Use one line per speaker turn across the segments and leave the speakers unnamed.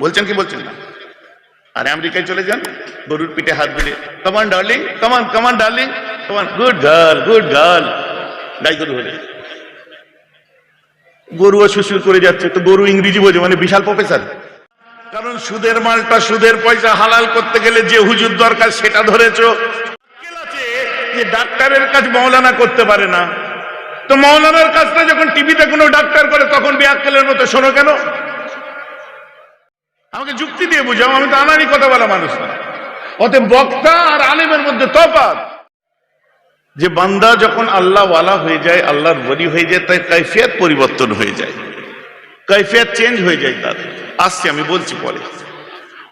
বলছেন কি বলছেন না? আর আমেরিকায় চলে যান, গরুর পিঠে হাত দিলে, কমান ডার্লিং, কমান কমান ডার্লিং, কমান, গুড গার্ল, গুড গার্ল, গাই গরু হলে। গরুও শ্বশুর করে যাচ্ছে, তো গরু ইংরেজি বোঝে, মানে বিশাল প্রফেসর। কারণ সুদের মালটা, সুদের পয়সা হালাল করতে গেলে যে হুজুর দরকার সেটা ধরেছো। যে ডাক্তারের কাজ মৌলানা করতে পারে না, তো মৌলানার কাজটা যখন টিভিতে কোনো ডাক্তার করে তখন বেআক্কেলের মতো শোনো কেন? আমাকে যুক্তি দিয়ে বুঝাও, আমি তো আনারই কথা বলা মানুষ না। অতএব বক্তা আর আলেমের মধ্যে তফাৎ। যে বান্দা যখন আল্লাহ ওয়ালা হয়ে যায়, আল্লাহর ওলি হয়ে যায়, তাই কাইফিয়াত পরিবর্তন হয়ে যায়, কাইফিয়াত চেঞ্জ হয়ে যায় তার। আসছে, আমি বলছি পরে।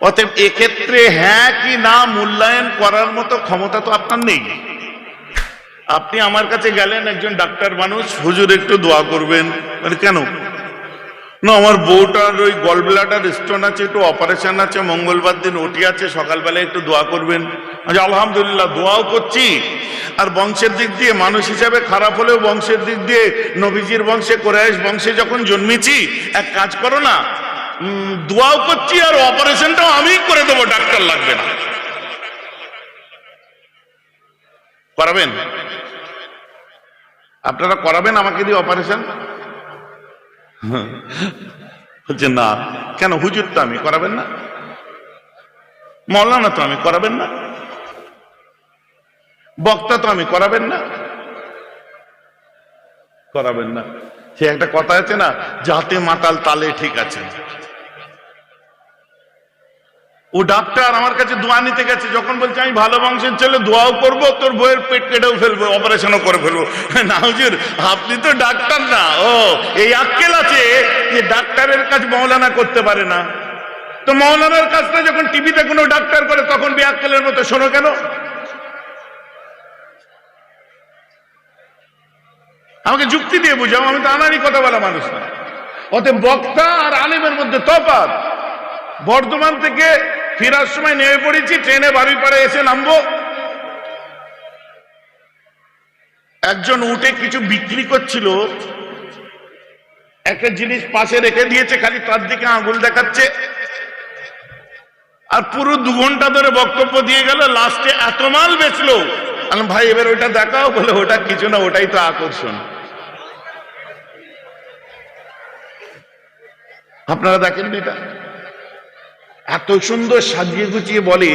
অতএব এক্ষেত্রে হ্যাঁ কি না মূল্যায়ন করার মতো ক্ষমতা তো আপনার নেই। আপনি আমার কাছে গেলেন, একজন ডাক্তার মানুষ, হুজুর একটু দোয়া করবেন, মানে কেন? না, আমার বউটার ওই গলব্লাডার স্টোন আছে, একটু অপারেশন আছে, মঙ্গলবার দিন ওটি আছে, সকালবেলায় একটু দোয়া করবেন। আলহামদুলিল্লাহ, দোয়াও করছি। আর বংশের দিক দিয়ে মানুষ হিসাবে খারাপ হলেও বংশের দিক দিয়ে নবীজির বংশে, কুরাইশ বংশে যখন জন্মেছি, এক কাজ করো না, দোয়াও করছি আর অপারেশনটাও আমিই করে দেবো, ডাক্তার লাগবে না। করাবেন? আপনারা করাবেন আমাকে দিয়ে অপারেশন? বলছে না। কেন? হুজুর তো আমি, করাবেন না? মৌলানা তো আমি, করাবেন না? বক্তা তো আমি, করাবেন না? করাবেন না। সে একটা কথা আছে না, যাতে মাতাল তালে ঠিক আছে। ও ডাক্তার আমার কাছে দোয়া নিতে গেছে, যখন বলছে আমি ভালো বংশের ছেলে, দোয়াও করবো, তোর বইয়ের পেট কেটেও ফেলবো, অপারেশনও করে ফেলবো। না হুজুর, আপনি তো ডাক্তার না। ও, এই আক্কেল আছে যে ডাক্তারের কাজ মৌলানা করতে পারে না, তো মৌলানার কাজটা যখন টিভিতে কোনো ডাক্তার করে তখন বেআক্কেলের মতো শোনো কেন? আমাকে যুক্তি দিয়ে বুঝাও, আমি তো আনারই কথা বলা মানুষ না। অতএব বক্তা আর আলেমের মধ্যে তফাৎ। বর্ধমান থেকে ফেরার সময় নেমে পড়েছি, ট্রেনে বাড়িপাড়ে এসে নামবো। একজন উঠে কিছু বিক্রি করছিল, একটা জিনিস পাশে রেখে দিয়েছে, খালি তার দিকে আঙুল দেখাচ্ছে, আর পুরো 2 ঘন্টা ধরে বক্তব্য দিয়ে গেল। লাস্টে এত মাল বেচলো, ভাই এবার ওইটা দেখাও। বলে ওটা কিছু না, ওটাই তো আকর্ষণ। আপনারা দেখেন এটা এত সুন্দর সাজিয়ে গুছিয়ে বলে।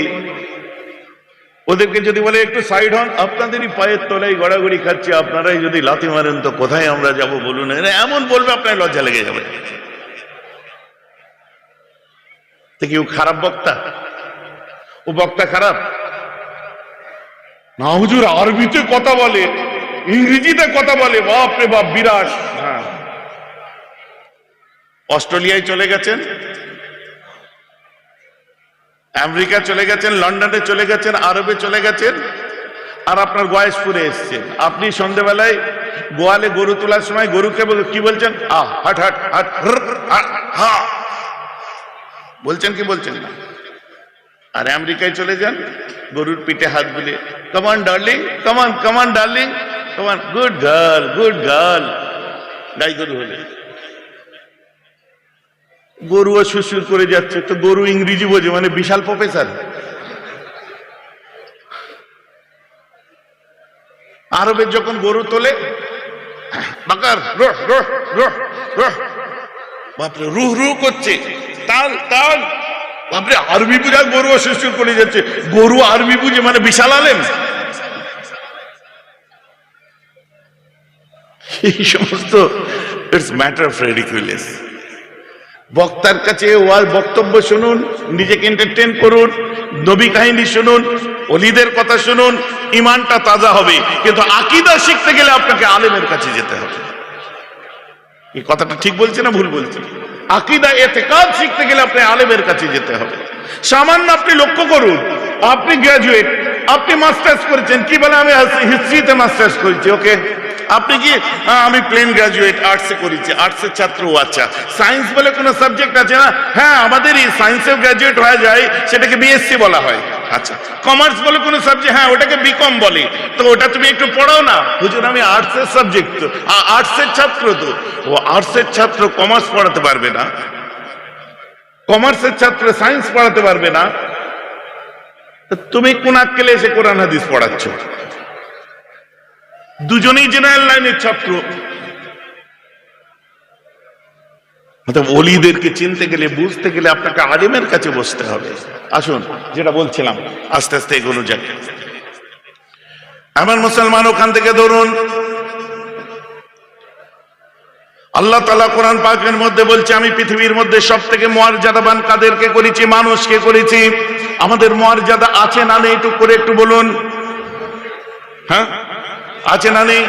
ওদেরকে যদি বলে একটু সাইড হন, আপনাদেরই পায়ের তলায় গড়াগড়ি খাচ্ছে, আপনারাই যদি লাথি মারেন তো কোথায় আমরা যাব বলুন? এমন বলবে, আপনার লজ্জা লেগে যাবে। তো কেউ খারাপ বক্তা? ও বক্তা খারাপ না। হুজুর আরবিতে কথা বলে, ইংরেজিতে কথা বলে, বাপ রে বাপ, বিরাট। হ্যাঁ, অস্ট্রেলিয়ায় চলে গেছেন, আমেরিকা চলে গেছেন, লন্ডনে চলে গেছেন, আরবে চলে গেছেন, আর আপনার গয়েশপুরে এসছেন। আপনি সন্ধ্যেবেলায় গোয়ালে গরু তোলার সময় গরুকে কি বলছেন? হাট হাট হাট, হা বলছেন কি বলছেন না? আর আমেরিকায় চলে যান, গরুর পিঠে হাত দিলে, কমান ডার্লিং, কমান কমান ডার্লিং, কমান, গুড গার্ল, গুড গার্ল, গাই গরু হলে। গরুও শ্বশুর করে যাচ্ছে, তো গরু ইংরেজি বোঝে, মানে বিশাল প্রফেসর। আরবে যখন গরু তোলে, বাকার বাপরে, রুহ রুহ করছে, তাল তাল, বাপরে আরবি বুঝা, গরুও শ্বশুর করে যাচ্ছে। গরু আরবি বুঝে, মানে বিশাল আলেম। এই সমস্ত ইটস ম্যাটার অফ রেডিকুলাস। বক্তার কাছে ওয়ার বক্তব্য শুনুন, নিজেকে এন্টারটেইন করুন, নবী কাহিনী শুনুন, ওলিদের কথা শুনুন, ইমানটা তাজা হবে। কিন্তু আকীদা শিখতে গেলে আপনাকে আলেমের কাছে যেতে হবে। এই কথাটা ঠিক বলছি না ভুল বলছি? আকীদা ইতিকাদ শিখতে গেলে আপনি আলেমের কাছে যেতে হবে। সামান্য আপনি লক্ষ্য করুন, আপনি গ্রাজুয়েট, আপনি মাস্টার্স করেছেন, কি বলে আমি হিস্ট্রিতে মাস্টার্স করেছি, ওকে আপনি কি আমি প্লেন গ্রাজুয়েট, আর্টসে করেছি, আর্টসের ছাত্র। আচ্ছা, সায়েন্স বলে কোনো সাবজেক্ট আছে না? হ্যাঁ, আমাদেরই সায়েন্সেও গ্রাজুয়েট হয়ে যায়, সেটাকে বিএসসি বলা হয়। আচ্ছা, কমার্স বলে কোনো সাবজেক্ট, হ্যাঁ ওটাকে বিকম বলে, তো ওটা তুমি একটু পড়াও না। হুজুর আমি আর্টসের সাবজেক্ট, আর্টসের ছাত্র। তো ও আর্টসের ছাত্র কমার্স পড়াতে পারবে না, কমার্সের ছাত্র সায়েন্স পড়াতে পারবে না, তুমি কোন আক্কেলে এসে কোরআন হাদিস পড়াচ্ছ? দুজনেই জেনারেল লাইনের ছাত্র। ওলিদেরকে চিনতে গেলে, বুঝতে গেলে আপনাকে আলেমের কাছে বসতে হবে। আসুন, যেটা বলছিলাম, আস্তে আস্তে এগোনো যাক। আমার মুসলমান, ওখান থেকে ধরুন, আল্লাহ তাআলা কোরআন পাকের মধ্যে বলছে, আমি পৃথিবীর মধ্যে সব থেকে মর্যাদাবান কাদেরকে করেছি? মানুষকে করেছি। আমাদের মর্যাদা আছে না নেই? একটু করে একটু বলুন। হ্যাঁ, আছে না নেই?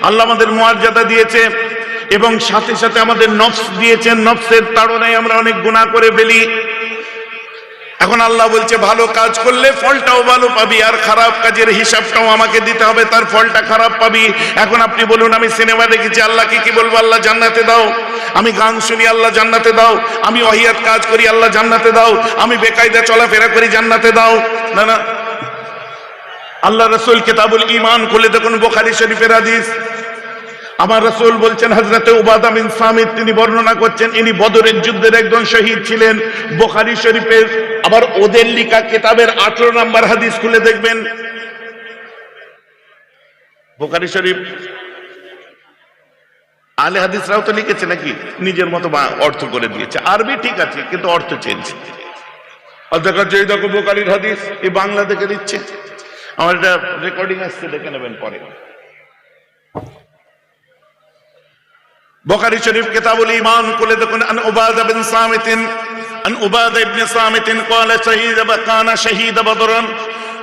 আল্লাহ আমাদের মর্যাদা দিয়েছে এবং সাথে সাথে আমাদের নফস দিয়েছেন। নফসের তাড়নায় আমরা অনেক গুনাহ করে ফেলি। এখন আল্লাহ বলছে, ভালো কাজ করলে ফলটাও ভালো পাবি, আর খারাপ কাজের হিসাবটাও আমাকে দিতে হবে, তার ফলটা খারাপ পাবি। এখন আপনি বলুন, আমি সিনেমা দেখেছি, আল্লাহকে কি বলবো? আল্লাহ জান্নাতে দাও। আমি গান শুনি, আল্লাহ জান্নাতে দাও। আমি ওহিয়াত কাজ করি, আল্লাহ জান্নাতে দাও। আমি বেকায়দা চলাফেরা করি, জান্নাতে দাও। না না, আল্লাহ রাসূল কিতাবুল ঈমান খুলে দেখুন, বুখারী শরীফের হাদিস। আমার রাসূল বলছেন, হযরতে উবাদা বিন সামিত তিনি বর্ণনা করছেন, ইনি বদরের যুদ্ধের একজন শহীদ ছিলেন। বুখারী শরীফের আবার ওদের লিখা কিতাবের 18 নম্বর হাদিস খুলে দেখবেন। বুখারী শরীফ আলে হাদিসরাও তো লিখেছে নাকি, নিজের মতো অর্থ করে দিয়েছে। আরবি ঠিক আছে, কিন্তু অর্থ চেঞ্জ। আর দেখা যায়, দেখো বুখারীর হাদিস এই বাংলা থেকে দিচ্ছে। আমার এটা রেকর্ডিং আসছে, দেখে নেবেন পরে। বুখারী শরীফ কিতাবুল ঈমান খুলে দেখুন, আন উবাদা বিন সামিত, আন উবাদা ইবনে সামিত قال شهيد كان شهيد بدر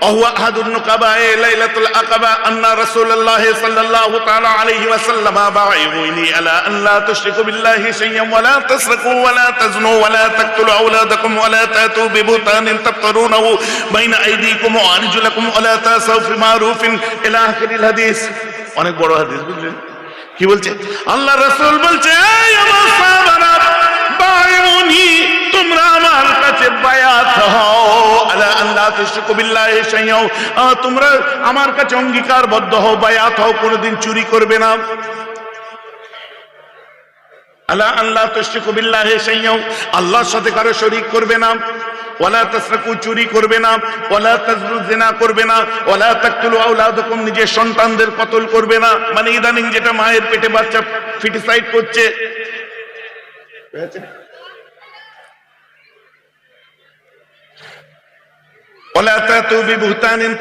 وهو أحد النقباء ليلة العقبة أن رسول الله صلى الله تعالى عليه وسلم بايعني على أن لا تشركوا بالله شيئا ولا تسرقوا ولا تزنوا ولا تقتلوا أولادكم ولا تأتوا ببهتان تفترونه بين أيديكم وأرجلكم ولا تعصوا في معروف إلى آخر الحديث। অনেক বড় হাদিস, বুঝলেন কি বলছে? আল্লাহ রাসূল বলছে, এই আমার সাহাবারা, বায়উনি, তোমরা আমার কাছে বায়াত হও, আলা আল্লাহ তুশরিকু বিল্লাহি শাইআ, তোমরা আমার কাছে অঙ্গীকারবদ্ধ হও, বায়াত হও, কোনোদিন চুরি করবে না। আলা আল্লাহ তুশরিকু বিল্লাহি শাইআ, আল্লাহর সাথে কারো শরীক করবে না। ওয়ালা তাসরাকু, চুরি করবে না। ওয়ালা তাজনু, জিনা করবে না। ওয়ালা তাকতুলু আওলাদাকুম, নিজের সন্তানদের কতল করবে না। মানে ইদানিং যেটা মায়ের পেটে বাচ্চা ফিটিসাইড করছে, ওয়ালা তাতু বিবুহতানিন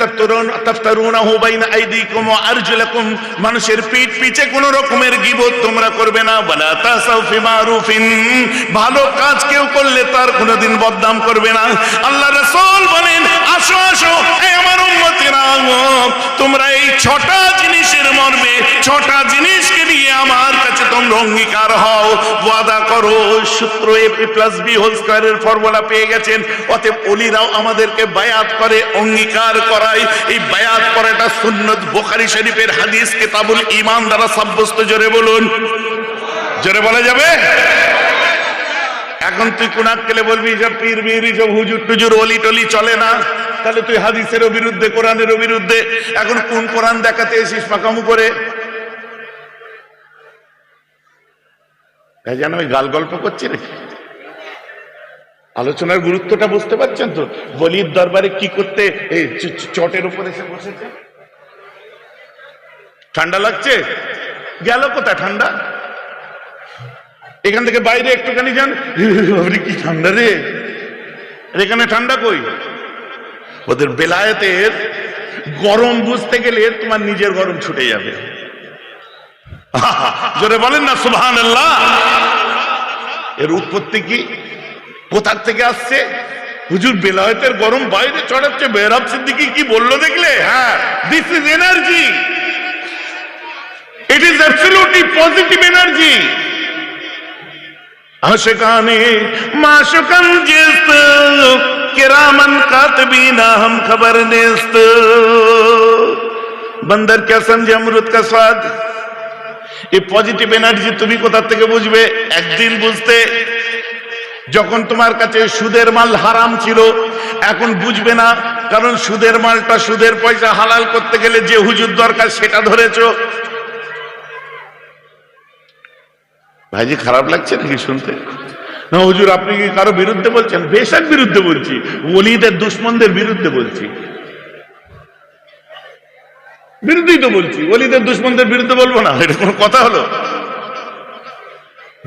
তাফতারুনাহু বাইনা আইদিকুম ওয়া আরজুলাকুম, মানুষের পিঠ পিছে কোন রকমের গীবত তোমরা করবে না। ওয়ালা তাসাউ ফি মারুফিন, ভালো কাজ কেউ করলে তার কোনদিন বদনাম করবে না। আল্লাহ রাসূল বলেন, আসো আসো এই আমার উম্মতেরা, তোমরা এই 6টা জিনিসের মর্মে, 6টা জিনিসকে নিয়ে আমার কাছে তোমরা অঙ্গীকার হও, ওয়াদা করো। সূত্র A+B² এর ফর্মুলা পেয়ে গেছেন। অতএব ওলিরাও আমাদেরকে বায়াত করে, অঙ্গীকার করায়। এই বায়াত করাটা সুন্নাত, বুখারী শরীফের হাদিস কিতাবুল ঈমান দ্বারা সাব্যস্ত। জোরে বলুন, জোরে বলা যাবে? এখন তুই কোন আক্কেলে বলবি যে পীর মীর সব হুজুর টুজুর ওলি টলি চলে না? তাহলে তুই হাদিসেরও বিরুদ্ধে, কোরআনেরও বিরুদ্ধে। এখন কোন কোরআন দেখাতে এসিস পাকামু করে? যেন আমি গাল গল্প করছি নাকি? আলোচনার গুরুত্বটা বুঝতে পারছেন তো? বলির দরবারে কি করতে এই চটের উপর এসে বসেছে? ঠান্ডা লাগছে? গেল কোথায় ঠান্ডা? এখান থেকে বাইরে একটুখানি যান, কি ঠান্ডা রে, এখানে ঠান্ডা কই? ওদের বেলায়েতের গরম বুঝতে গেলে তোমার নিজের গরম ছুটে যাবে। জোরে বলেন না সুবহানাল্লাহ। এর উৎপত্তি কি, কোথার থেকে আসছে? হুজুর বেলায়েতের গরম বাইরে চড়াচ্ছে। বেহরাব সিদ্দিকী কি বললো দেখলে? হ্যাঁ, this is energy, it is absolutely positive energy. আশিকানে মাশুকান জিস্ত, কিরামান কাতিবিনা হাম খবর নেস্ত। बंदर क्या समझे अमृत का स्वाद। এই পজিটিভ এনার্জি তুমি কোথা থেকে বুঝবে? একদিন বুঝতে যখন তোমার কাছে সুদের মাল হারাম ছিল, এখন বুঝবে না, কারণ সুদের মালটা সুদের পয়সা হালাল করতে গেলে যে হুজুর দরকার সেটা ধরেছো। ভাইজি খারাপ লাগছে নাকি শুনতে? না হুজুর আপনি কি কারো বিরুদ্ধে বলছেন? বেশক বিরুদ্ধে বলছি, ওলিদের দুশমনদের বিরুদ্ধে বলছি। বিরুদ্ধেই তো বলছি, ওলিদের দুশমনদের বিরুদ্ধে বলবো না? এটা কোনো কথা হলো?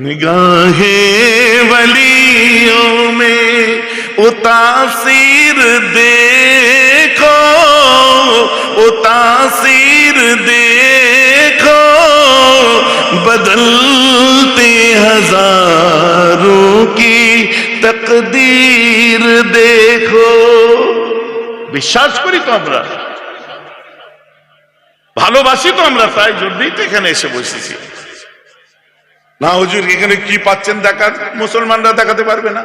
निगाहे वलियों में वो तासीर देखो, वो तासीर देखो, बदलते हजारों की तकदीर देखो। বিশ্বাস করি তো আমরা, ভালোবাসি তো আমরা, তাই জন্যই তো এখানে এসে বসেছি। না হুজুর এখানে কি পাচ্ছেন দেখার, মুসলমানরা দেখাতে পারবে না।